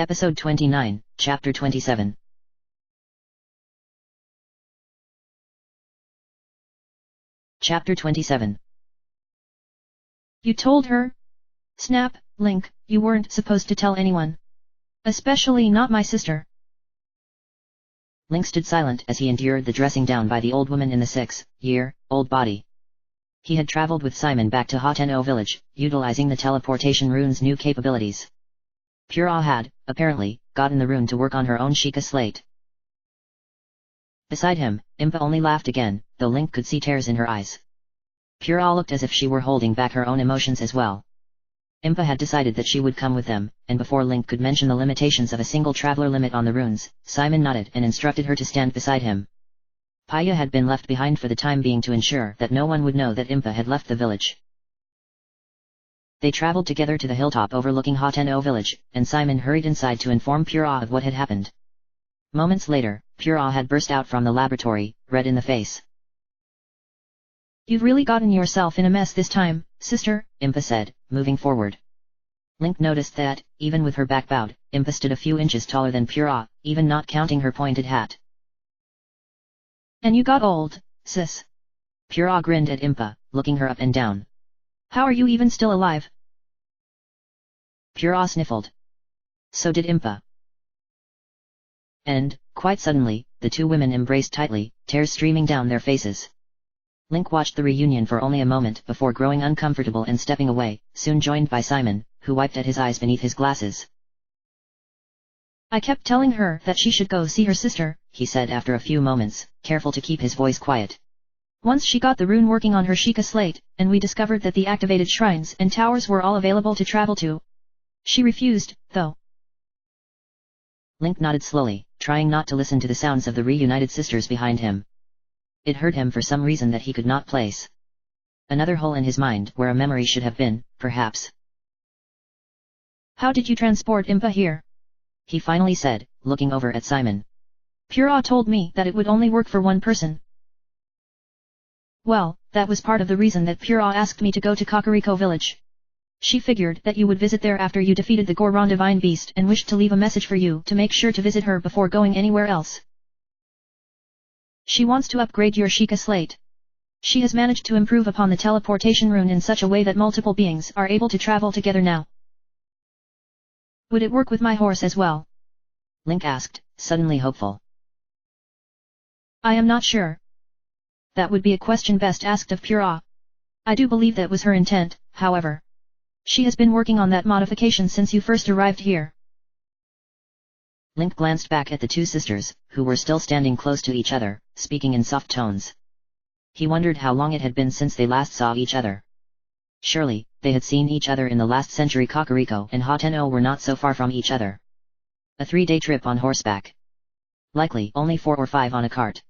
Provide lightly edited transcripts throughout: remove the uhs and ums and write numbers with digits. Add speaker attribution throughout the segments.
Speaker 1: Episode 29, Chapter 27. Chapter 27.
Speaker 2: You told her? Snap, Link, you weren't supposed to tell anyone. Especially not my sister.
Speaker 1: Link stood silent as he endured the dressing down by the old woman in the 6-year-old body. He had traveled with Simon back to Hoteno village, utilizing the teleportation rune's new capabilities. Pura had, apparently, gotten the rune to work on her own Sheikah slate. Beside him, Impa only laughed again, though Link could see tears in her eyes. Pura looked as if she were holding back her own emotions as well. Impa had decided that she would come with them, and before Link could mention the limitations of a single traveler limit on the runes, Simon nodded and instructed her to stand beside him. Paya had been left behind for the time being to ensure that no one would know that Impa had left the village. They traveled together to the hilltop overlooking Hoteno village, and Simon hurried inside to inform Pura of what had happened. Moments later, Pura had burst out from the laboratory, red in the face.
Speaker 2: You've really gotten yourself in a mess this time, sister,
Speaker 1: Impa said, moving forward. Link noticed that, even with her back bowed, Impa stood a few inches taller than Pura, even not counting her pointed hat.
Speaker 2: And you got old, sis.
Speaker 1: Pura grinned at Impa, looking her up and down.
Speaker 2: How are you even still alive?
Speaker 1: Pura sniffled. So did Impa. And, quite suddenly, the two women embraced tightly, tears streaming down their faces. Link watched the reunion for only a moment before growing uncomfortable and stepping away, soon joined by Simon, who wiped at his eyes beneath his glasses.
Speaker 2: I kept telling her that she should go see her sister,
Speaker 1: he said after a few moments, careful to keep his voice quiet.
Speaker 2: Once she got the rune working on her Sheikah slate, and we discovered that the activated shrines and towers were all available to travel to. She refused, though.
Speaker 1: Link nodded slowly, trying not to listen to the sounds of the reunited sisters behind him. It hurt him for some reason that he could not place. Another hole in his mind where a memory should have been, perhaps.
Speaker 2: How did you transport Impa here?
Speaker 1: He finally said, looking over at Simon.
Speaker 2: Pura told me that it would only work for one person. Well, that was part of the reason that Pura asked me to go to Kakariko village. She figured that you would visit there after you defeated the Goron divine beast and wished to leave a message for you to make sure to visit her before going anywhere else. She wants to upgrade your Sheikah slate. She has managed to improve upon the teleportation rune in such a way that multiple beings are able to travel together now. Would it work with my horse as well?
Speaker 1: Link asked, suddenly hopeful.
Speaker 2: I am not sure. That would be a question best asked of Pura. I do believe that was her intent, however. She has been working on that modification since you first arrived here.
Speaker 1: Link glanced back at the two sisters, who were still standing close to each other, speaking in soft tones. He wondered how long it had been since they last saw each other. Surely, they had seen each other in the last century. Kakariko and Hoteno were not so far from each other. A 3-day trip on horseback. Likely only 4 or 5 on a cart.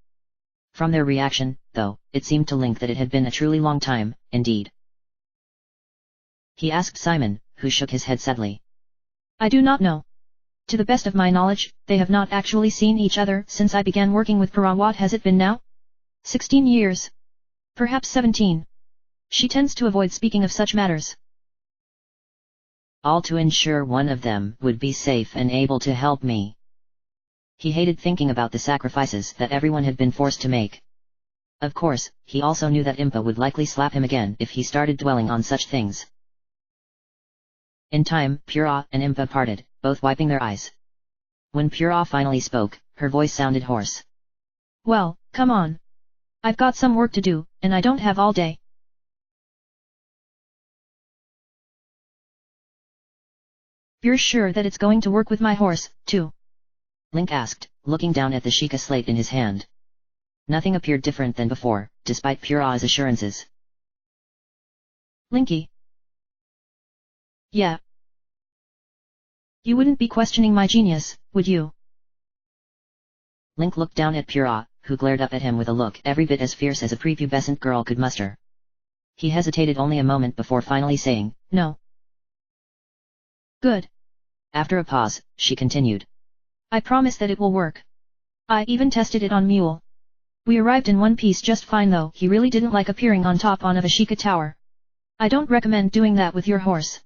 Speaker 1: From their reaction, though, it seemed to Link that it had been a truly long time, indeed. He asked Simon, who shook his head sadly.
Speaker 2: I do not know. To the best of my knowledge, they have not actually seen each other since I began working with Pura. What has it been now? 16 years. Perhaps 17. She tends to avoid speaking of such matters.
Speaker 1: All to ensure one of them would be safe and able to help me. He hated thinking about the sacrifices that everyone had been forced to make. Of course, he also knew that Impa would likely slap him again if he started dwelling on such things. In time, Pura and Impa parted, both wiping their eyes. When Pura finally spoke, her voice sounded hoarse.
Speaker 2: Well, come on. I've got some work to do, and I don't have all day. You're sure that it's going to work with my horse, too?
Speaker 1: Link asked, looking down at the Sheikah slate in his hand. Nothing appeared different than before, despite Pura's assurances.
Speaker 2: Linky. Yeah. You wouldn't be questioning my genius, would you?
Speaker 1: Link looked down at Pura, who glared up at him with a look every bit as fierce as a prepubescent girl could muster. He hesitated only a moment before finally saying, no.
Speaker 2: Good.
Speaker 1: After a pause, she continued.
Speaker 2: I promise that it will work. I even tested it on Mule. We arrived in one piece just fine though. He really didn't like appearing on top of a Sheikah tower. I don't recommend doing that with your horse.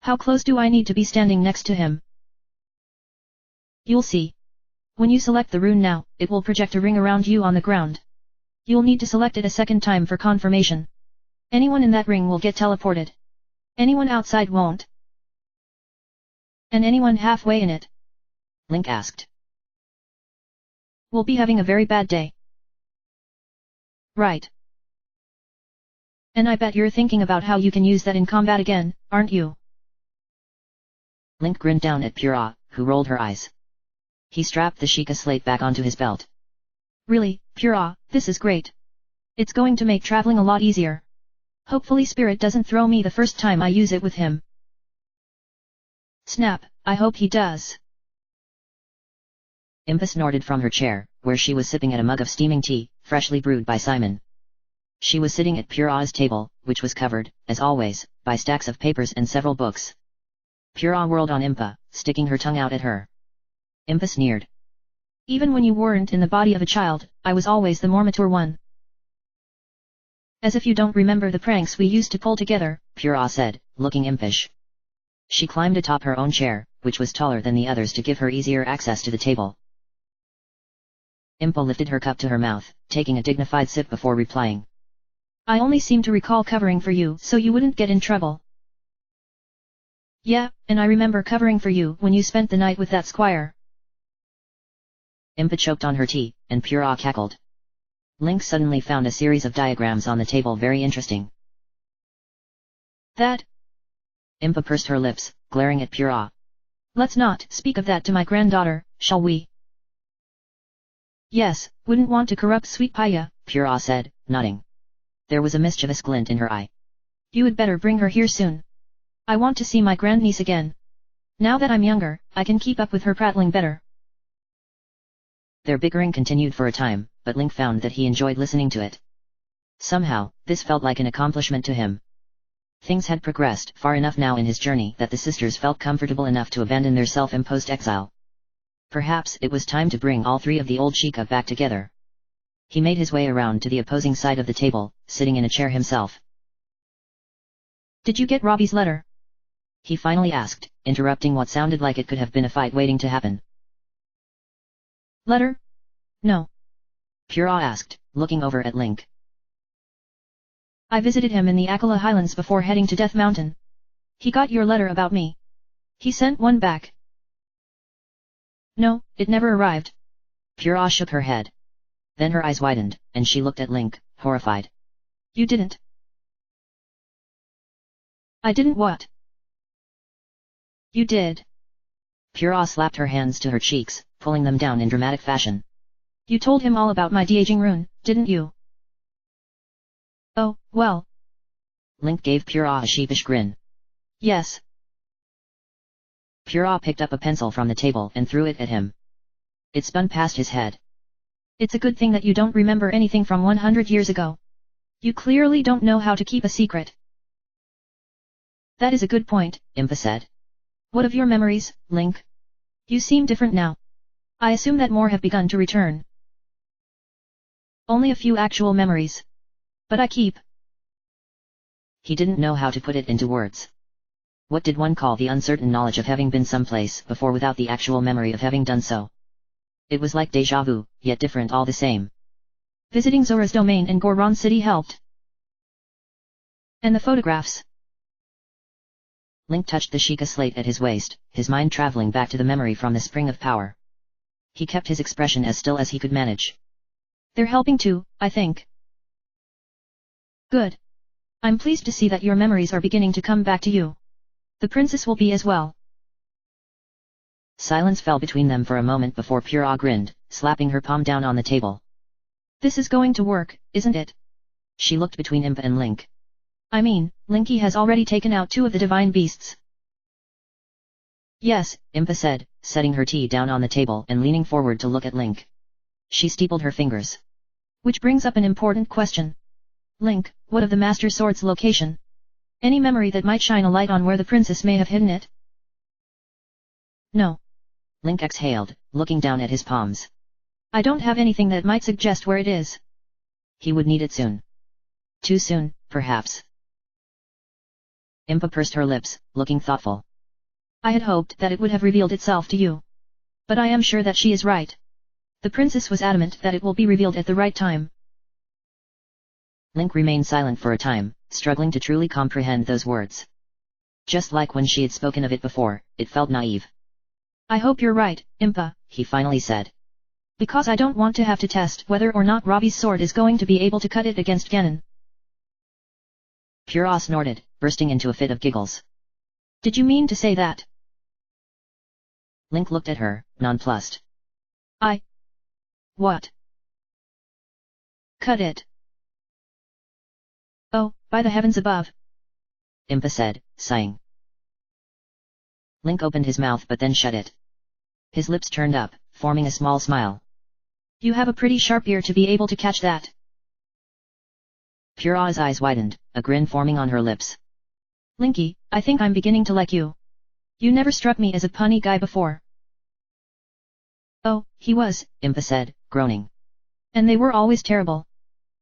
Speaker 2: How close do I need to be standing next to him? You'll see. When you select the rune now, it will project a ring around you on the ground. You'll need to select it a second time for confirmation. Anyone in that ring will get teleported. Anyone outside won't. And anyone halfway in it?
Speaker 1: Link asked.
Speaker 2: We'll be having a very bad day. Right. And I bet you're thinking about how you can use that in combat again, aren't you?
Speaker 1: Link grinned down at Pura, who rolled her eyes. He strapped the Sheikah slate back onto his belt.
Speaker 2: Really, Pura, this is great. It's going to make traveling a lot easier. Hopefully Spirit doesn't throw me the first time I use it with him. Snap, I hope he does.
Speaker 1: Impa snorted from her chair, where she was sipping at a mug of steaming tea, freshly brewed by Simon. She was sitting at Pura's table, which was covered, as always, by stacks of papers and several books. Pura whirled on Impa, sticking her tongue out at her. Impa sneered.
Speaker 2: Even when you weren't in the body of a child, I was always the more mature one. As if you don't remember the pranks we used to pull together,
Speaker 1: Pura said, looking impish. She climbed atop her own chair, which was taller than the others to give her easier access to the table. Impa lifted her cup to her mouth, taking a dignified sip before replying.
Speaker 2: I only seem to recall covering for you so you wouldn't get in trouble. Yeah, and I remember covering for you when you spent the night with that squire.
Speaker 1: Impa choked on her tea, and Pura cackled. Link suddenly found a series of diagrams on the table very interesting.
Speaker 2: That?
Speaker 1: Impa pursed her lips, glaring at Pura.
Speaker 2: Let's not speak of that to my granddaughter, shall we? Yes, wouldn't want to corrupt sweet Paya,
Speaker 1: Pura said, nodding. There was a mischievous glint in her eye.
Speaker 2: You had better bring her here soon. I want to see my grandniece again. Now that I'm younger, I can keep up with her prattling better.
Speaker 1: Their bickering continued for a time, but Link found that he enjoyed listening to it. Somehow, this felt like an accomplishment to him. Things had progressed far enough now in his journey that the sisters felt comfortable enough to abandon their self-imposed exile. Perhaps it was time to bring all three of the old Sheikah back together. He made his way around to the opposing side of the table, sitting in a chair himself.
Speaker 2: Did you get Robbie's letter?
Speaker 1: He finally asked, interrupting what sounded like it could have been a fight waiting to happen.
Speaker 2: Letter? No.
Speaker 1: Pura asked, looking over at Link.
Speaker 2: I visited him in the Akala Highlands before heading to Death Mountain. He got your letter about me. He sent one back. No, it never arrived.
Speaker 1: Pura shook her head. Then her eyes widened, and she looked at Link, horrified.
Speaker 2: You didn't? I didn't what? You did.
Speaker 1: Pura slapped her hands to her cheeks, pulling them down in dramatic fashion.
Speaker 2: You told him all about my de-aging rune, didn't you? Oh, well.
Speaker 1: Link gave Pura a sheepish grin.
Speaker 2: Yes.
Speaker 1: Pura picked up a pencil from the table and threw it at him. It spun past his head.
Speaker 2: It's a good thing that you don't remember anything from 100 years ago. You clearly don't know how to keep a secret. That is a good point,
Speaker 1: Impa said.
Speaker 2: What of your memories, Link? You seem different now. I assume that more have begun to return. Only a few actual memories. But I keep.
Speaker 1: He didn't know how to put it into words. What did one call the uncertain knowledge of having been someplace before without the actual memory of having done so? It was like déjà vu, yet different all the same.
Speaker 2: Visiting Zora's domain in Goron City helped. And the photographs.
Speaker 1: Link touched the Sheikah slate at his waist, his mind traveling back to the memory from the spring of power. He kept his expression as still as he could manage.
Speaker 2: They're helping too, I think. Good. I'm pleased to see that your memories are beginning to come back to you. The princess will be as well.
Speaker 1: Silence fell between them for a moment before Pura grinned, slapping her palm down on the table.
Speaker 2: This is going to work, isn't it?
Speaker 1: She looked between Impa and Link.
Speaker 2: I mean, Linky has already taken out 2 of the divine beasts.
Speaker 1: Yes, Impa said, setting her tea down on the table and leaning forward to look at Link. She steepled her fingers.
Speaker 2: Which brings up an important question. Link, what of the Master Sword's location? Any memory that might shine a light on where the princess may have hidden it? No.
Speaker 1: Link exhaled, looking down at his palms.
Speaker 2: I don't have anything that might suggest where it is.
Speaker 1: He would need it soon. Too soon, perhaps. Impa pursed her lips, looking thoughtful.
Speaker 2: I had hoped that it would have revealed itself to you. But I am sure that she is right. The princess was adamant that it will be revealed at the right time.
Speaker 1: Link remained silent for a time, struggling to truly comprehend those words. Just like when she had spoken of it before, it felt naive.
Speaker 2: I hope you're right, Impa,
Speaker 1: he finally said.
Speaker 2: Because I don't want to have to test whether or not Robbie's sword is going to be able to cut it against Ganon.
Speaker 1: Pura snorted, bursting into a fit of giggles.
Speaker 2: Did you mean to say that?
Speaker 1: Link looked at her, nonplussed.
Speaker 2: What? Cut it. Oh, by the heavens above.
Speaker 1: Impa said, sighing. Link opened his mouth but then shut it. His lips turned up, forming a small smile.
Speaker 2: You have a pretty sharp ear to be able to catch that.
Speaker 1: Pura's eyes widened, a grin forming on her lips.
Speaker 2: Linky, I think I'm beginning to like you. You never struck me as a punny guy before. Oh, he was,
Speaker 1: Impa said, groaning.
Speaker 2: And they were always terrible.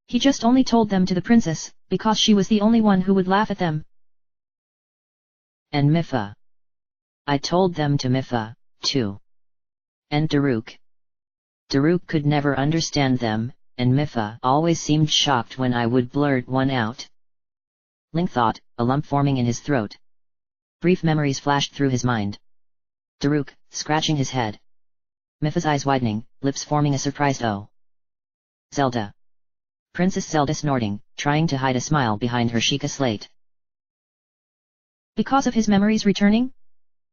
Speaker 2: He just only told them to the princess, because she was the only one who would laugh at them.
Speaker 1: And Mipha. I told them to Mipha, too. And Daruk. Daruk could never understand them, and Mipha always seemed shocked when I would blurt one out. Link thought, a lump forming in his throat. Brief memories flashed through his mind. Daruk, scratching his head. Mipha's eyes widening, lips forming a surprised O. Zelda. Princess Zelda snorting, trying to hide a smile behind her Sheikah slate.
Speaker 2: Because of his memories returning?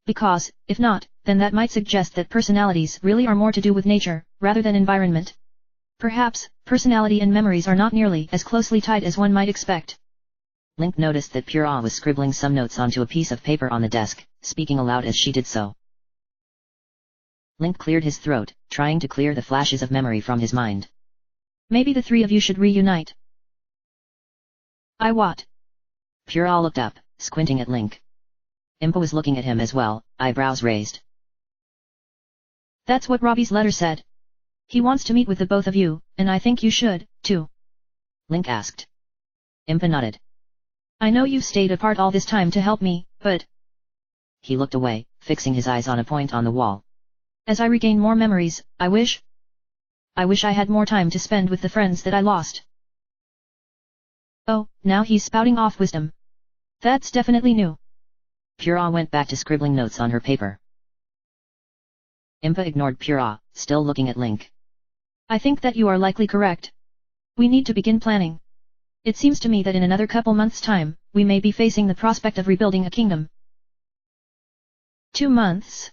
Speaker 2: Because, if not, then that might suggest that personalities really are more to do with nature, rather than environment. Perhaps, personality and memories are not nearly as closely tied as one might expect.
Speaker 1: Link noticed that Pura was scribbling some notes onto a piece of paper on the desk, speaking aloud as she did so. Link cleared his throat, trying to clear the flashes of memory from his mind.
Speaker 2: Maybe the three of you should reunite. I what?
Speaker 1: Pura looked up, squinting at Link. Impa was looking at him as well, eyebrows raised.
Speaker 2: That's what Robbie's letter said. He wants to meet with the both of you, and I think you should, too.
Speaker 1: Link asked. Impa nodded.
Speaker 2: I know you've stayed apart all this time to help me, but...
Speaker 1: He looked away, fixing his eyes on a point on the wall.
Speaker 2: As I regain more memories, I wish I had more time to spend with the friends that I lost. Oh, now he's spouting off wisdom. That's definitely new.
Speaker 1: Pura went back to scribbling notes on her paper. Impa ignored Pura, still looking at Link.
Speaker 2: I think that you are likely correct. We need to begin planning. It seems to me that in another couple months' time, we may be facing the prospect of rebuilding a kingdom. 2 months?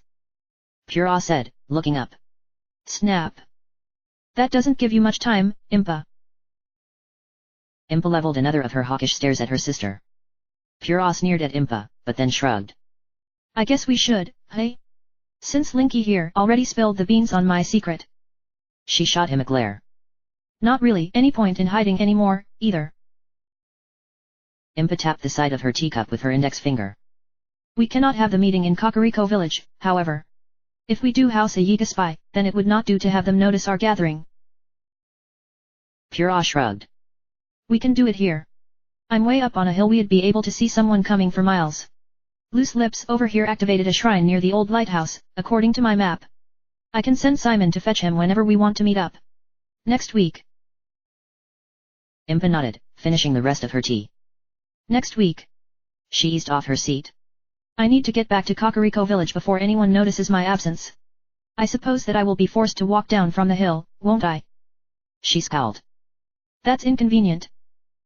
Speaker 1: Pura said, looking up.
Speaker 2: Snap. That doesn't give you much time, Impa.
Speaker 1: Impa leveled another of her hawkish stares at her sister. Pura sneered at Impa, but then shrugged.
Speaker 2: I guess we should, hey? Since Linky here already spilled the beans on my secret.
Speaker 1: She shot him a glare.
Speaker 2: Not really any point in hiding anymore, either.
Speaker 1: Impa tapped the side of her teacup with her index finger.
Speaker 2: We cannot have the meeting in Kakariko village, however. If we do house a Yiga spy, then it would not do to have them notice our gathering.
Speaker 1: Pura shrugged.
Speaker 2: We can do it here. I'm way up on a hill, we'd be able to see someone coming for miles. Loose Lips over here activated a shrine near the old lighthouse, according to my map. I can send Simon to fetch him whenever we want to meet up. Next week.
Speaker 1: Impa nodded, finishing the rest of her tea.
Speaker 2: Next week.
Speaker 1: She eased off her seat.
Speaker 2: I need to get back to Kakariko village before anyone notices my absence. I suppose that I will be forced to walk down from the hill, won't I?
Speaker 1: She scowled.
Speaker 2: That's inconvenient.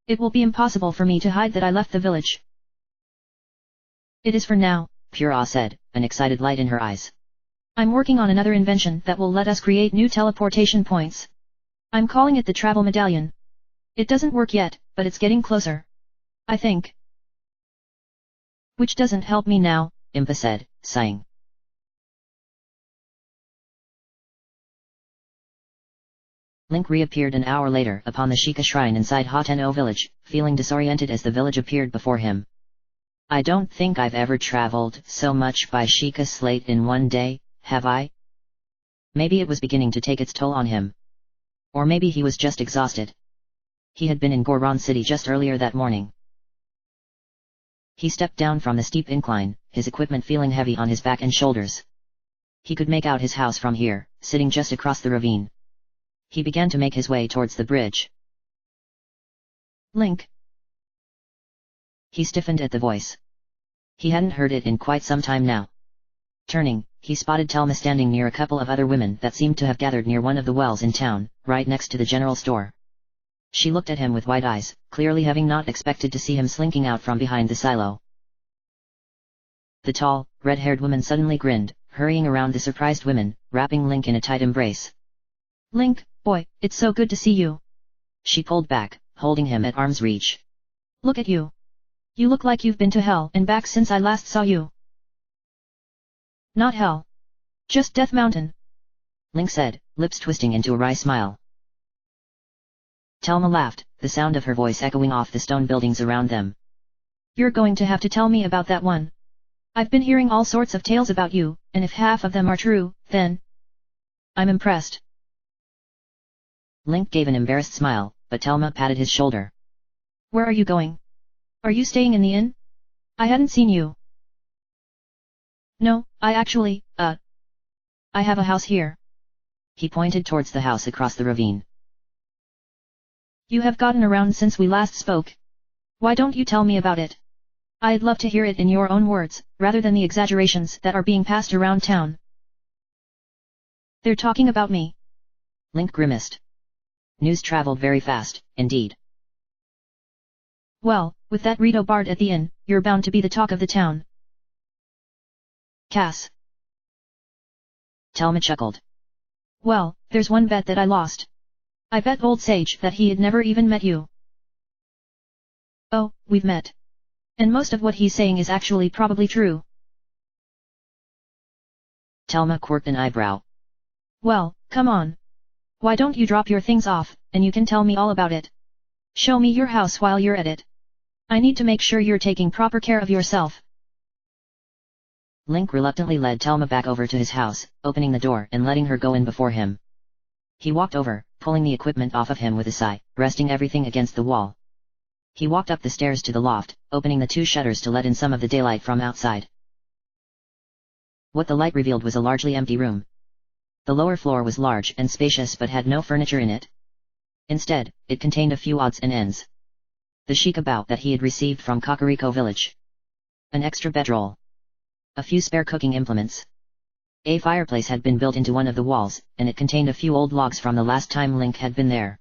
Speaker 2: It will be impossible for me to hide that I left the village. It is for now,
Speaker 1: Pura said, an excited light in her eyes.
Speaker 2: I'm working on another invention that will let us create new teleportation points. I'm calling it the travel medallion. It doesn't work yet, but it's getting closer. I think. Which doesn't help me now,
Speaker 1: Impa said, sighing. Link reappeared an hour later upon the Sheikah shrine inside Hateno village, feeling disoriented as the village appeared before him. I don't think I've ever traveled so much by Sheikah slate in one day, have I? Maybe it was beginning to take its toll on him. Or maybe he was just exhausted. He had been in Goron City just earlier that morning. He stepped down from the steep incline, his equipment feeling heavy on his back and shoulders. He could make out his house from here, sitting just across the ravine. He began to make his way towards the bridge.
Speaker 2: Link.
Speaker 1: He stiffened at the voice. He hadn't heard it in quite some time now. Turning, he spotted Telma standing near a couple of other women that seemed to have gathered near one of the wells in town, right next to the general store. She looked at him with wide eyes, clearly having not expected to see him slinking out from behind the silo. The tall, red-haired woman suddenly grinned, hurrying around the surprised women, wrapping Link in a tight embrace.
Speaker 2: Link, boy, it's so good to see you.
Speaker 1: She pulled back, holding him at arm's reach.
Speaker 2: Look at you. You look like you've been to hell and back since I last saw you. Not hell. Just Death Mountain.
Speaker 1: Link said, lips twisting into a wry smile. Telma laughed, the sound of her voice echoing off the stone buildings around them.
Speaker 2: You're going to have to tell me about that one. I've been hearing all sorts of tales about you, and if half of them are true, then I'm impressed.
Speaker 1: Link gave an embarrassed smile, but Telma patted his shoulder.
Speaker 2: Where are you going? Are you staying in the inn? I hadn't seen you. No, I actually, I have a house here.
Speaker 1: He pointed towards the house across the ravine.
Speaker 2: You have gotten around since we last spoke. Why don't you tell me about it? I'd love to hear it in your own words, rather than the exaggerations that are being passed around town. They're talking about me.
Speaker 1: Link grimaced. News traveled very fast, indeed.
Speaker 2: Well, with that Rito Bard at the inn, you're bound to be the talk of the town. Cass.
Speaker 1: Telma chuckled.
Speaker 2: Well, there's one bet that I lost. I bet Old Sage that he had never even met you. Oh, we've met. And most of what he's saying is actually probably true.
Speaker 1: Telma quirked an eyebrow.
Speaker 2: Well, come on. Why don't you drop your things off, and you can tell me all about it. Show me your house while you're at it. I need to make sure you're taking proper care of yourself.
Speaker 1: Link reluctantly led Telma back over to his house, opening the door and letting her go in before him. He walked over, pulling the equipment off of him with a sigh, resting everything against the wall. He walked up the stairs to the loft, opening the 2 shutters to let in some of the daylight from outside. What the light revealed was a largely empty room. The lower floor was large and spacious but had no furniture in it. Instead, it contained a few odds and ends. The chic about that he had received from Kakariko village. An extra bedroll. A few spare cooking implements. A fireplace had been built into one of the walls, and it contained a few old logs from the last time Link had been there.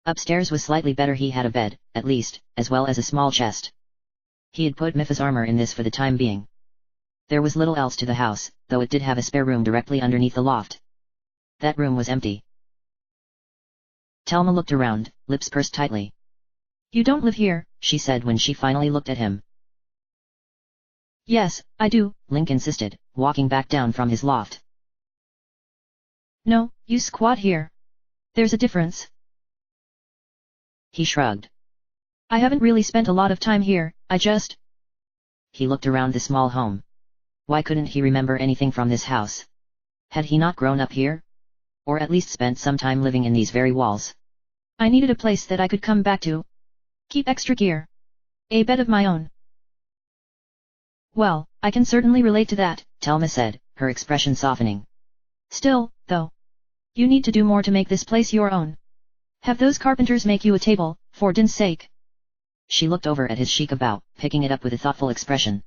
Speaker 1: Upstairs was slightly better. He had a bed, at least, as well as a small chest. He had put Mipha's armor in this for the time being. There was little else to the house, though it did have a spare room directly underneath the loft. That room was empty. Telma looked around, lips pursed tightly.
Speaker 2: You don't live here,
Speaker 1: she said when she finally looked at him.
Speaker 2: Yes, I do,
Speaker 1: Link insisted, walking back down from his loft.
Speaker 2: No, you squat here. There's a difference.
Speaker 1: He shrugged.
Speaker 2: I haven't really spent a lot of time here, I just...
Speaker 1: He looked around the small home. Why couldn't he remember anything from this house? Had he not grown up here? Or at least spent some time living in these very walls?
Speaker 2: I needed a place that I could come back to. Keep extra gear. A bed of my own. Well, I can certainly relate to that,
Speaker 1: Telma said, her expression softening.
Speaker 2: Still, though. You need to do more to make this place your own. Have those carpenters make you a table, for Din's sake.
Speaker 1: She looked over at his chic about, picking it up with a thoughtful expression.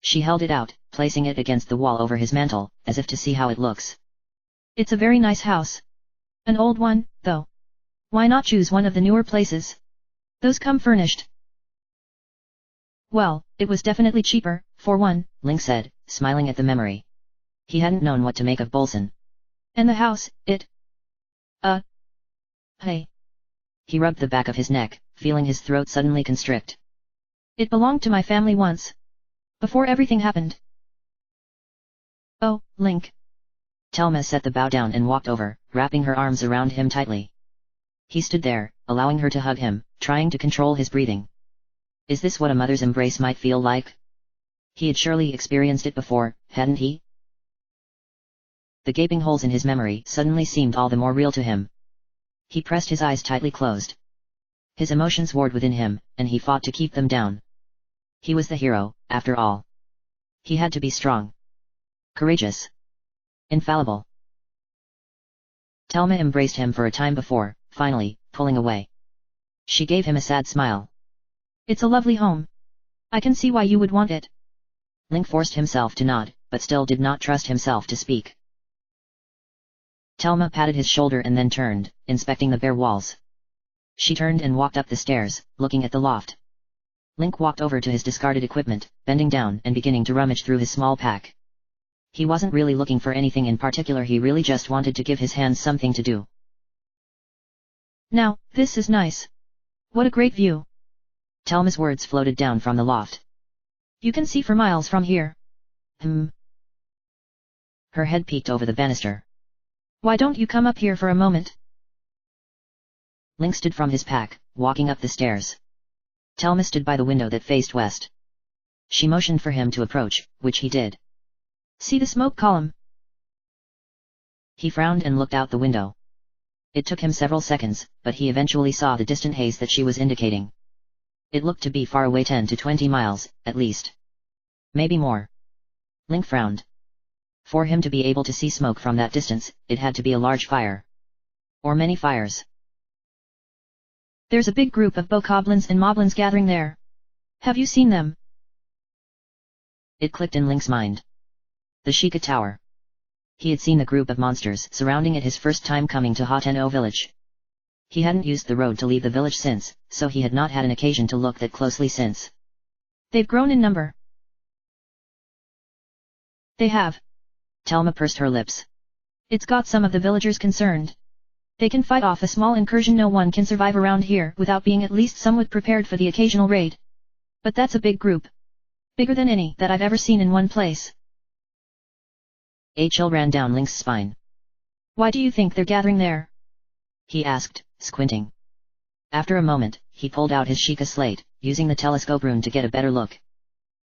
Speaker 1: She held it out, placing it against the wall over his mantel, as if to see how it looks.
Speaker 2: It's a very nice house. An old one, though. Why not choose one of the newer places? Those come furnished. Well, it was definitely cheaper, for one,
Speaker 1: Link said, smiling at the memory. He hadn't known what to make of Bolson.
Speaker 2: And the house, Hey.
Speaker 1: He rubbed the back of his neck, feeling his throat suddenly constrict.
Speaker 2: It belonged to my family once. Before everything happened. Oh, Link.
Speaker 1: Telma set the bow down and walked over, wrapping her arms around him tightly. He stood there, allowing her to hug him, trying to control his breathing. Is this what a mother's embrace might feel like? He had surely experienced it before, hadn't he? The gaping holes in his memory suddenly seemed all the more real to him. He pressed his eyes tightly closed. His emotions warred within him, and he fought to keep them down. He was the hero, after all. He had to be strong, courageous, infallible. Thelma embraced him for a time before, finally, pulling away. She gave him a sad smile.
Speaker 2: It's a lovely home. I can see why you would want it.
Speaker 1: Link forced himself to nod, but still did not trust himself to speak. Thelma patted his shoulder and then turned, inspecting the bare walls. She turned and walked up the stairs, looking at the loft. Link walked over to his discarded equipment, bending down and beginning to rummage through his small pack. He wasn't really looking for anything in particular, he really just wanted to give his hands something to do.
Speaker 2: Now, this is nice. What a great view.
Speaker 1: Thelma's words floated down from the loft.
Speaker 2: You can see for miles from here.
Speaker 1: Her head peeked over the banister.
Speaker 2: Why don't you come up here for a moment?
Speaker 1: Link stood from his pack, walking up the stairs. Thelma stood by the window that faced west. She motioned for him to approach, which he did.
Speaker 2: See the smoke column?
Speaker 1: He frowned and looked out the window. It took him several seconds, but he eventually saw the distant haze that she was indicating. It looked to be far away, 10 to 20 miles, at least. Maybe more. Link frowned. For him to be able to see smoke from that distance, it had to be a large fire. Or many fires.
Speaker 2: There's a big group of bokoblins and moblins gathering there. Have you seen them?
Speaker 1: It clicked in Link's mind. The Sheikah Tower. He had seen the group of monsters surrounding it his first time coming to Hateno village. He hadn't used the road to leave the village since, so he had not had an occasion to look that closely since.
Speaker 2: They've grown in number. They have.
Speaker 1: Thelma pursed her lips.
Speaker 2: It's got some of the villagers concerned. They can fight off a small incursion. No one can survive around here without being at least somewhat prepared for the occasional raid. But that's a big group. Bigger than any that I've ever seen in one place.
Speaker 1: A chill ran down Link's spine.
Speaker 2: Why do you think they're gathering there?
Speaker 1: He asked, squinting. After a moment, he pulled out his Sheikah slate, using the telescope rune to get a better look.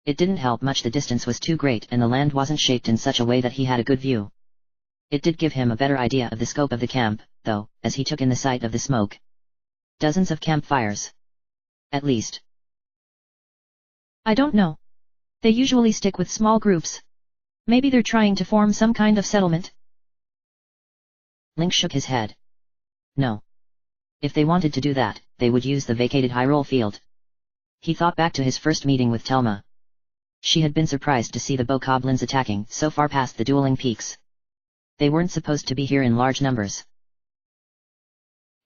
Speaker 1: It didn't help much, the distance was too great and the land wasn't shaped in such a way that he had a good view. It did give him a better idea of the scope of the camp, though, as he took in the sight of the smoke. Dozens of campfires. At least.
Speaker 2: I don't know. They usually stick with small groups. Maybe they're trying to form some kind of settlement.
Speaker 1: Link shook his head. No. If they wanted to do that, they would use the vacated Hyrule field. He thought back to his first meeting with Thelma. She had been surprised to see the bokoblins attacking so far past the dueling peaks. They weren't supposed to be here in large numbers.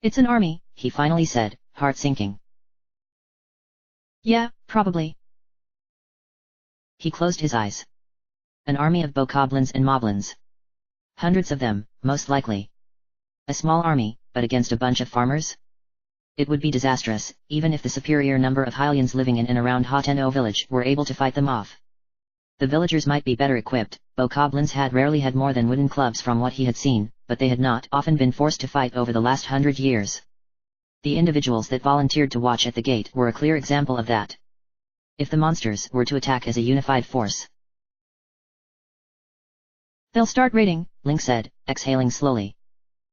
Speaker 2: It's an army,
Speaker 1: he finally said, heart sinking.
Speaker 2: Yeah, probably.
Speaker 1: He closed his eyes. An army of bokoblins and moblins. Hundreds of them, most likely. A small army, but against a bunch of farmers? It would be disastrous, even if the superior number of Hylians living in and around Hateno village were able to fight them off. The villagers might be better equipped, bokoblins had rarely had more than wooden clubs from what he had seen, but they had not often been forced to fight over the last 100 years. The individuals that volunteered to watch at the gate were a clear example of that. If the monsters were to attack as a unified force,
Speaker 2: they'll start raiding,
Speaker 1: Link said, exhaling slowly.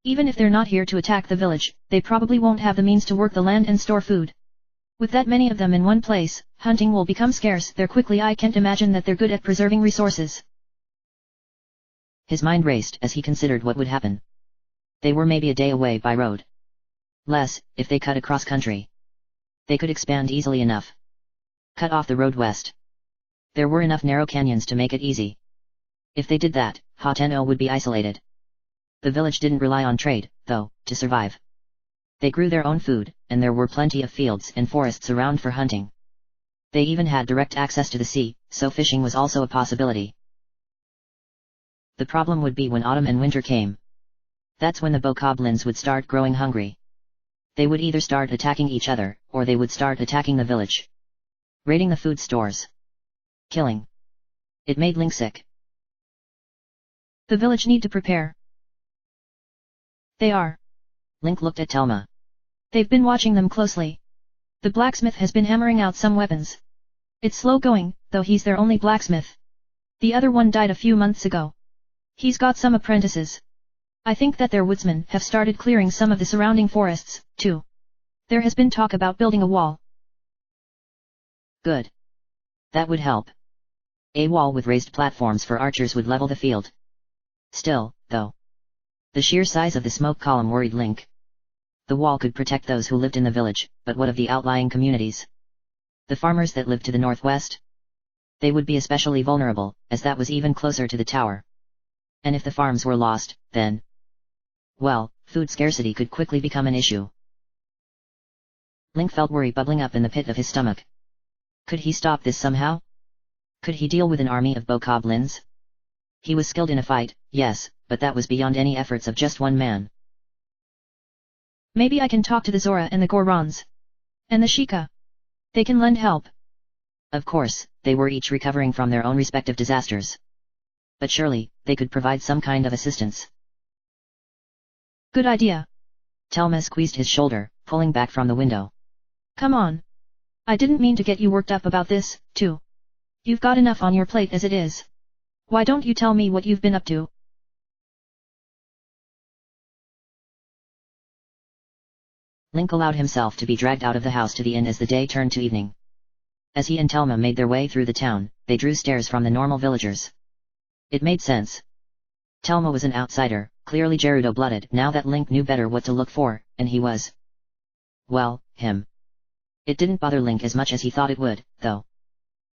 Speaker 2: Even if they're not here to attack the village, they probably won't have the means to work the land and store food. With that many of them in one place, hunting will become scarce there quickly. I can't imagine that they're good at preserving resources.
Speaker 1: His mind raced as he considered what would happen. They were maybe a day away by road. Less, if they cut across country. They could expand easily enough. Cut off the road west. There were enough narrow canyons to make it easy. If they did that, Hateno would be isolated. The village didn't rely on trade, though, to survive. They grew their own food, and there were plenty of fields and forests around for hunting. They even had direct access to the sea, so fishing was also a possibility. The problem would be when autumn and winter came. That's when the bokoblins would start growing hungry. They would either start attacking each other, or they would start attacking the village. Raiding the food stores. Killing. It made Link sick.
Speaker 2: The village need to prepare. They are.
Speaker 1: Link looked at Thelma.
Speaker 2: They've been watching them closely. The blacksmith has been hammering out some weapons. It's slow going, though he's their only blacksmith. The other one died a few months ago. He's got some apprentices. I think that their woodsmen have started clearing some of the surrounding forests, too. There has been talk about building a wall.
Speaker 1: Good. That would help. A wall with raised platforms for archers would level the field. Still, though, the sheer size of the smoke column worried Link. The wall could protect those who lived in the village, but what of the outlying communities? The farmers that lived to the northwest? They would be especially vulnerable, as that was even closer to the tower. And if the farms were lost, then, well, food scarcity could quickly become an issue. Link felt worry bubbling up in the pit of his stomach. Could he stop this somehow? Could he deal with an army of bokoblins? He was skilled in a fight, yes, but that was beyond any efforts of just one man.
Speaker 2: Maybe I can talk to the Zora and the Gorons. And the Sheikah. They can lend help.
Speaker 1: Of course, they were each recovering from their own respective disasters. But surely, they could provide some kind of assistance.
Speaker 2: Good idea.
Speaker 1: Telma squeezed his shoulder, pulling back from the window.
Speaker 2: Come on. I didn't mean to get you worked up about this, too. You've got enough on your plate as it is. Why don't you tell me what you've been up to?
Speaker 1: Link allowed himself to be dragged out of the house to the inn as the day turned to evening. As he and Telma made their way through the town, they drew stares from the normal villagers. It made sense. Telma was an outsider, clearly Gerudo-blooded, now that Link knew better what to look for, and he was, well, him. It didn't bother Link as much as he thought it would, though.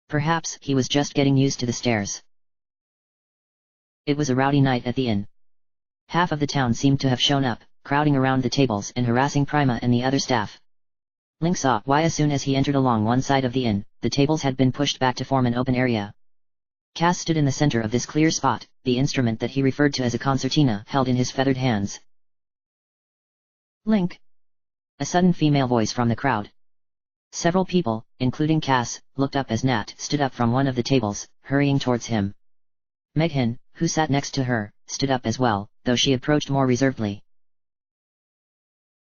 Speaker 1: Perhaps he was just getting used to the stares. It was a rowdy night at the inn. Half of the town seemed to have shown up, crowding around the tables and harassing Prima and the other staff. Link saw why as soon as he entered along one side of the inn, the tables had been pushed back to form an open area. Cass stood in the center of this clear spot, the instrument that he referred to as a concertina held in his feathered hands.
Speaker 2: Link.
Speaker 1: A sudden female voice from the crowd. Several people, including Cass, looked up as Nat stood up from one of the tables, hurrying towards him. Meghan, who sat next to her, stood up as well, though she approached more reservedly.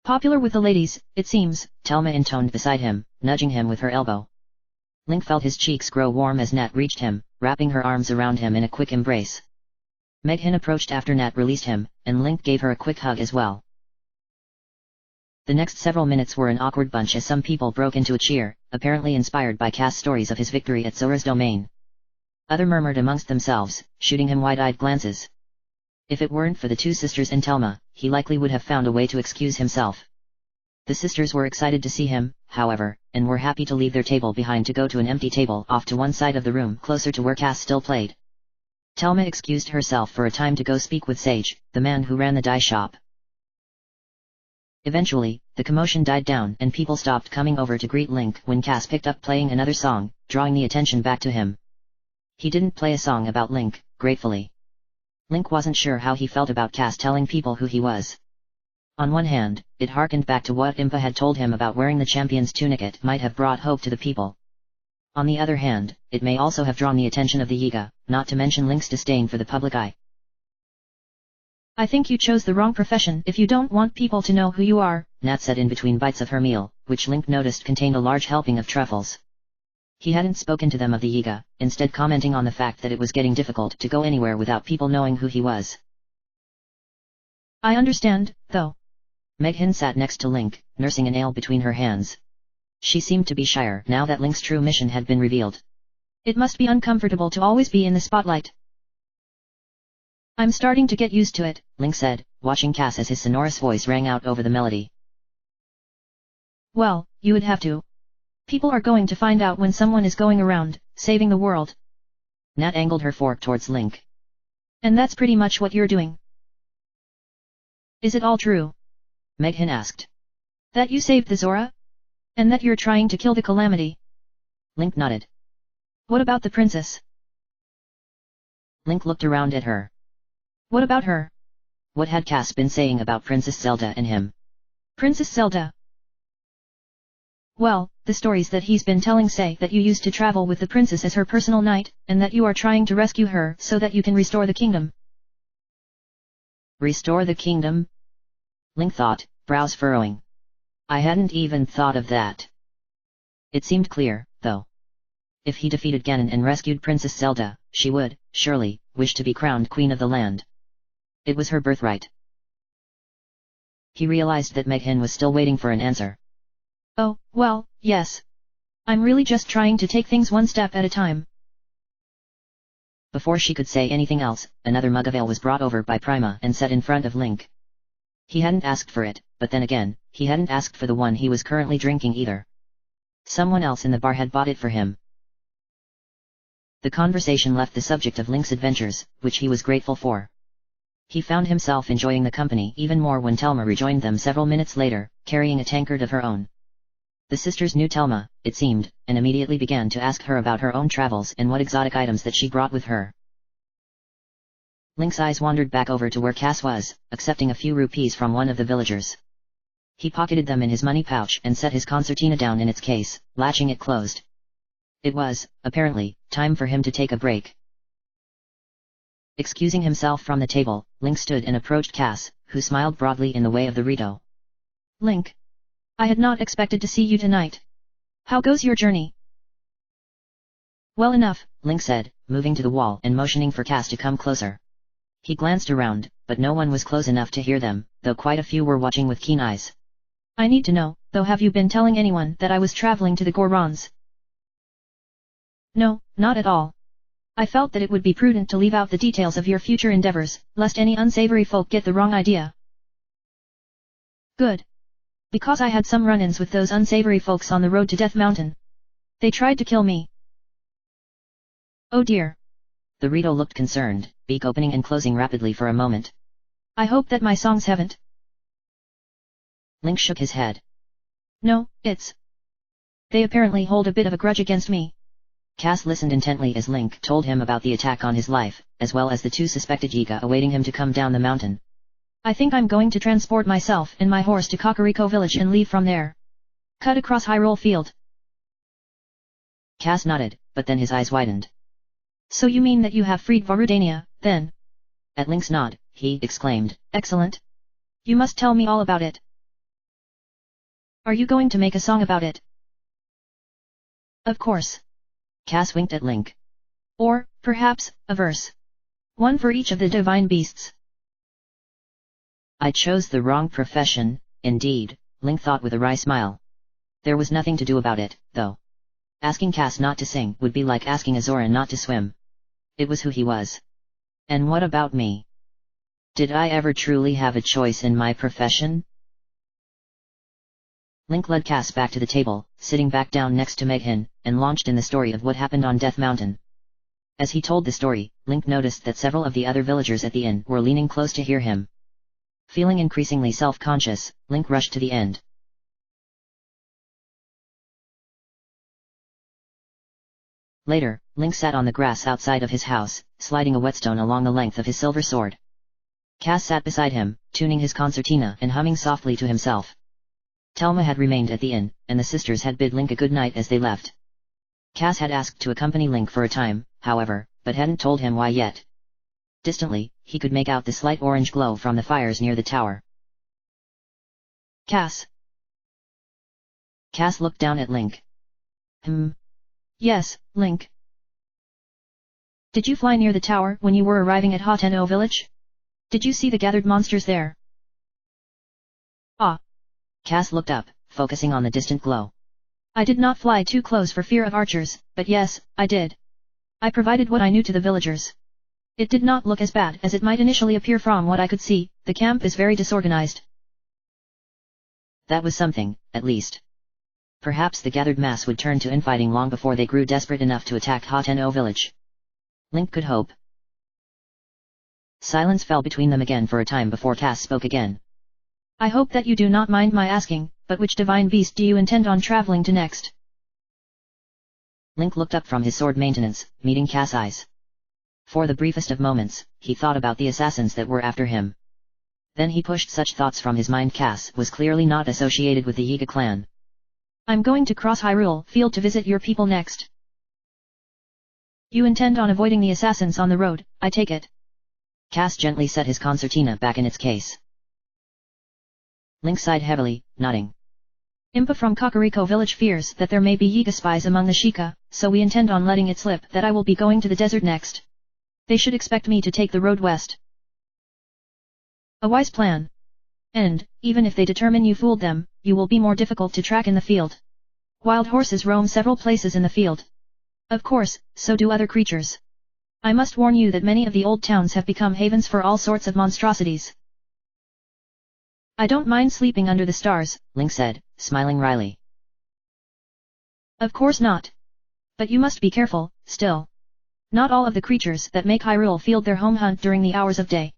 Speaker 2: Popular with the ladies, it seems,
Speaker 1: Telma intoned beside him, nudging him with her elbow. Link felt his cheeks grow warm as Nat reached him, wrapping her arms around him in a quick embrace. Meghan approached after Nat released him, and Link gave her a quick hug as well. The next several minutes were an awkward bunch as some people broke into a cheer, apparently inspired by Cass' stories of his victory at Zora's domain. Others murmured amongst themselves, shooting him wide-eyed glances. If it weren't for the two sisters and Telma, he likely would have found a way to excuse himself. The sisters were excited to see him, however, and were happy to leave their table behind to go to an empty table off to one side of the room closer to where Cass still played. Telma excused herself for a time to go speak with Sage, the man who ran the dye shop. Eventually, the commotion died down and people stopped coming over to greet Link when Cass picked up playing another song, drawing the attention back to him. He didn't play a song about Link, gratefully. Link wasn't sure how he felt about Cass telling people who he was. On one hand, it harkened back to what Impa had told him about wearing the champion's tunic might have brought hope to the people. On the other hand, it may also have drawn the attention of the Yiga, not to mention Link's disdain for the public eye.
Speaker 2: I think you chose the wrong profession if you don't want people to know who you are,
Speaker 1: Nat said in between bites of her meal, which Link noticed contained a large helping of truffles. He hadn't spoken to them of the Yiga, instead commenting on the fact that it was getting difficult to go anywhere without people knowing who he was.
Speaker 2: I understand, though.
Speaker 1: Meghan sat next to Link, nursing an ale between her hands. She seemed to be shyer now that Link's true mission had been revealed.
Speaker 2: It must be uncomfortable to always be in the spotlight. I'm starting to get used to it,
Speaker 1: Link said, watching Cass as his sonorous voice rang out over the melody.
Speaker 2: Well, you would have to. People are going to find out when someone is going around, saving the world.
Speaker 1: Nat angled her fork towards Link.
Speaker 2: And that's pretty much what you're doing. Is it all true?
Speaker 1: Meghan asked.
Speaker 2: That you saved the Zora? And that you're trying to kill the Calamity?
Speaker 1: Link nodded.
Speaker 2: What about the princess?
Speaker 1: Link looked around at her.
Speaker 2: What about her?
Speaker 1: What had Cass been saying about Princess Zelda and him?
Speaker 2: Princess Zelda? Well, the stories that he's been telling say that you used to travel with the princess as her personal knight, and that you are trying to rescue her so that you can restore the kingdom.
Speaker 1: Restore the kingdom? Link thought, brows furrowing. I hadn't even thought of that. It seemed clear, though. If he defeated Ganon and rescued Princess Zelda, she would, surely, wish to be crowned queen of the land. It was her birthright. He realized that Meghan was still waiting for an answer.
Speaker 2: Oh, well, yes. I'm really just trying to take things one step at a time.
Speaker 1: Before she could say anything else, another mug of ale was brought over by Prima and set in front of Link. He hadn't asked for it, but then again, he hadn't asked for the one he was currently drinking either. Someone else in the bar had bought it for him. The conversation left the subject of Link's adventures, which he was grateful for. He found himself enjoying the company even more when Telma rejoined them several minutes later, carrying a tankard of her own. The sisters knew Telma, it seemed, and immediately began to ask her about her own travels and what exotic items that she brought with her. Link's eyes wandered back over to where Cass was, accepting a few rupees from one of the villagers. He pocketed them in his money pouch and set his concertina down in its case, latching it closed. It was, apparently, time for him to take a break. Excusing himself from the table, Link stood and approached Cass, who smiled broadly in the way of the Rito.
Speaker 2: Link. I had not expected to see you tonight. How goes your journey?
Speaker 1: Well enough, Link said, moving to the wall and motioning for Cass to come closer. He glanced around, but no one was close enough to hear them, though quite a few were watching with keen eyes.
Speaker 2: I need to know, though, have you been telling anyone that I was traveling to the Gorons? No, not at all. I felt that it would be prudent to leave out the details of your future endeavors, lest any unsavory folk get the wrong idea. Good. Because I had some run-ins with those unsavory folks on the road to Death Mountain. They tried to kill me. Oh dear.
Speaker 1: The Rito looked concerned, beak opening and closing rapidly for a moment.
Speaker 2: I hope that my songs haven't.
Speaker 1: Link shook his head.
Speaker 2: No, it's... They apparently hold a bit of a grudge against me.
Speaker 1: Cass listened intently as Link told him about the attack on his life, as well as the two suspected Yiga awaiting him to come down the mountain.
Speaker 2: I think I'm going to transport myself and my horse to Kakariko village and leave from there. Cut across Hyrule Field.
Speaker 1: Cass nodded, but then his eyes widened.
Speaker 2: So you mean that you have freed Varudania, then?
Speaker 1: At Link's nod, he exclaimed,
Speaker 2: Excellent. You must tell me all about it. Are you going to make a song about it? Of course.
Speaker 1: Cass winked at Link.
Speaker 2: Or, perhaps, a verse. One for each of the divine beasts.
Speaker 1: I chose the wrong profession, indeed, Link thought with a wry smile. There was nothing to do about it, though. Asking Cass not to sing would be like asking a Zoran not to swim. It was who he was. And what about me? Did I ever truly have a choice in my profession? Link led Cass back to the table, sitting back down next to Meghan, and launched in the story of what happened on Death Mountain. As he told the story, Link noticed that several of the other villagers at the inn were leaning close to hear him. Feeling increasingly self-conscious, Link rushed to the end. Later, Link sat on the grass outside of his house, sliding a whetstone along the length of his silver sword. Cass sat beside him, tuning his concertina and humming softly to himself. Telma had remained at the inn, and the sisters had bid Link a good night as they left. Cass had asked to accompany Link for a time, however, but hadn't told him why yet. Distantly, he could make out the slight orange glow from the fires near the tower.
Speaker 2: Cass.
Speaker 1: Cass looked down at Link.
Speaker 2: Yes, Link. Did you fly near the tower when you were arriving at Hateno village? Did you see the gathered monsters there? Ah.
Speaker 1: Cass looked up, focusing on the distant glow.
Speaker 2: I did not fly too close for fear of archers, but yes, I did. I provided what I knew to the villagers. It did not look as bad as it might initially appear from what I could see. The camp is very disorganized.
Speaker 1: That was something, at least. Perhaps the gathered mass would turn to infighting long before they grew desperate enough to attack Hateno village. Link could hope. Silence fell between them again for a time before Cass spoke again.
Speaker 2: I hope that you do not mind my asking, but which divine beast do you intend on traveling to next?
Speaker 1: Link looked up from his sword maintenance, meeting Cass' eyes. For the briefest of moments, he thought about the assassins that were after him. Then he pushed such thoughts from his mind. Cass was clearly not associated with the Yiga clan.
Speaker 2: I'm going to cross Hyrule Field to visit your people next. You intend on avoiding the assassins on the road, I take it.
Speaker 1: Cass gently set his concertina back in its case. Link sighed heavily, nodding.
Speaker 2: Impa from Kakariko village fears that there may be Yiga spies among the Sheikah, so we intend on letting it slip that I will be going to the desert next. They should expect me to take the road west. A wise plan. And, even if they determine you fooled them, you will be more difficult to track in the field. Wild horses roam several places in the field. Of course, so do other creatures. I must warn you that many of the old towns have become havens for all sorts of monstrosities. I don't mind sleeping under the stars,
Speaker 1: Link said, smiling wryly.
Speaker 2: Of course not. But you must be careful, still. Not all of the creatures that make Hyrule field their home hunt during the hours of day.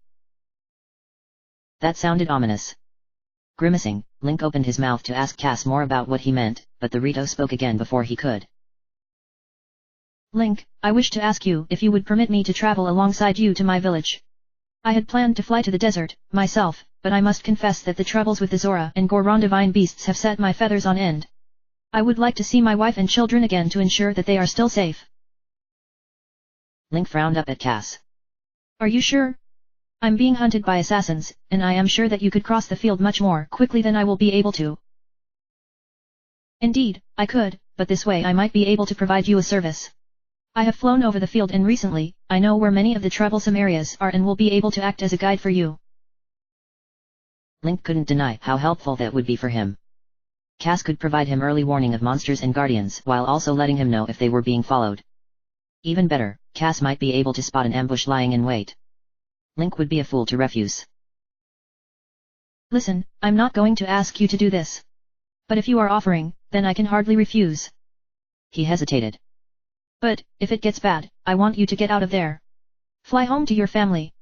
Speaker 1: That sounded ominous. Grimacing, Link opened his mouth to ask Cass more about what he meant, but the Rito spoke again before he could.
Speaker 2: Link, I wish to ask you if you would permit me to travel alongside you to my village. I had planned to fly to the desert, myself, but I must confess that the troubles with the Zora and Goron divine beasts have set my feathers on end. I would like to see my wife and children again to ensure that they are still safe.
Speaker 1: Link frowned up at Cass.
Speaker 2: Are you sure? I'm being hunted by assassins, and I am sure that you could cross the field much more quickly than I will be able to. Indeed, I could, but this way I might be able to provide you a service. I have flown over the field and recently, I know where many of the troublesome areas are and will be able to act as a guide for you.
Speaker 1: Link couldn't deny how helpful that would be for him. Cass could provide him early warning of monsters and guardians while also letting him know if they were being followed. Even better, Cass might be able to spot an ambush lying in wait. Link would be a fool to refuse.
Speaker 2: Listen, I'm not going to ask you to do this. But if you are offering, then I can hardly refuse.
Speaker 1: He hesitated.
Speaker 2: But, if it gets bad, I want you to get out of there. Fly home to your family.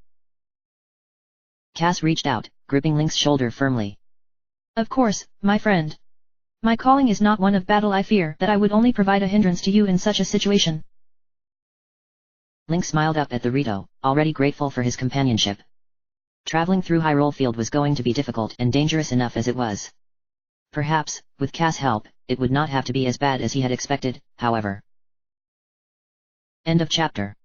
Speaker 1: Cass reached out, gripping Link's shoulder firmly.
Speaker 2: Of course, my friend. My calling is not one of battle. I fear that I would only provide a hindrance to you in such a situation.
Speaker 1: Link smiled up at the Rito, already grateful for his companionship. Traveling through Hyrule Field was going to be difficult and dangerous enough as it was. Perhaps, with Cass' help, it would not have to be as bad as he had expected, however. End of chapter.